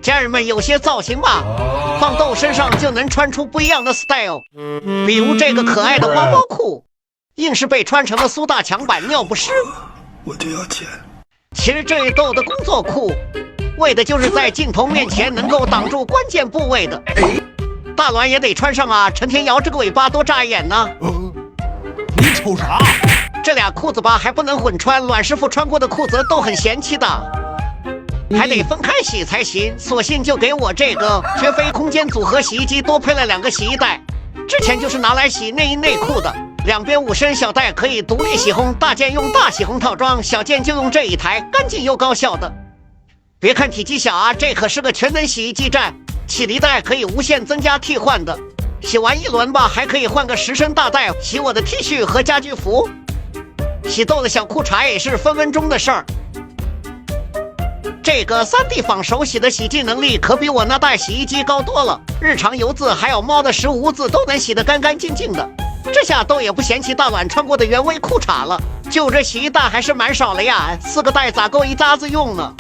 家人们有些造型吧，放豆身上就能穿出不一样的 style。比如这个可爱的花猫裤，硬是被穿成了苏大强版尿不湿。我就要钱。其实这一豆的工作裤，为的就是在镜头面前能够挡住关键部位的。大卵也得穿上啊，成天摇着个尾巴多扎眼呢。你瞅啥？这俩裤子吧还不能混穿，阮师傅穿过的裤子都很嫌弃的，还得分开洗才行。索性就给我这个绝非空间组合洗衣机多配了2个洗衣袋，之前就是拿来洗内衣内裤的，两边5升小袋可以独立洗烘，大件用大洗烘套装，小件就用这一台，干净又高效的。别看体积小啊，这可是个全能洗衣机站，洗涤袋可以无限增加替换的，洗完一轮吧还可以换个10升大袋洗我的 T 恤和家居服。洗豆的小裤衩也是分分钟的事儿。这个3D 仿手洗的洗净能力可比我那袋洗衣机高多了，日常油渍还有猫的食污渍都能洗得干干净净的。这下豆也不嫌弃大卵穿过的原味裤衩了，就这洗衣袋还是蛮少了呀，4个袋咋够一扎子用呢？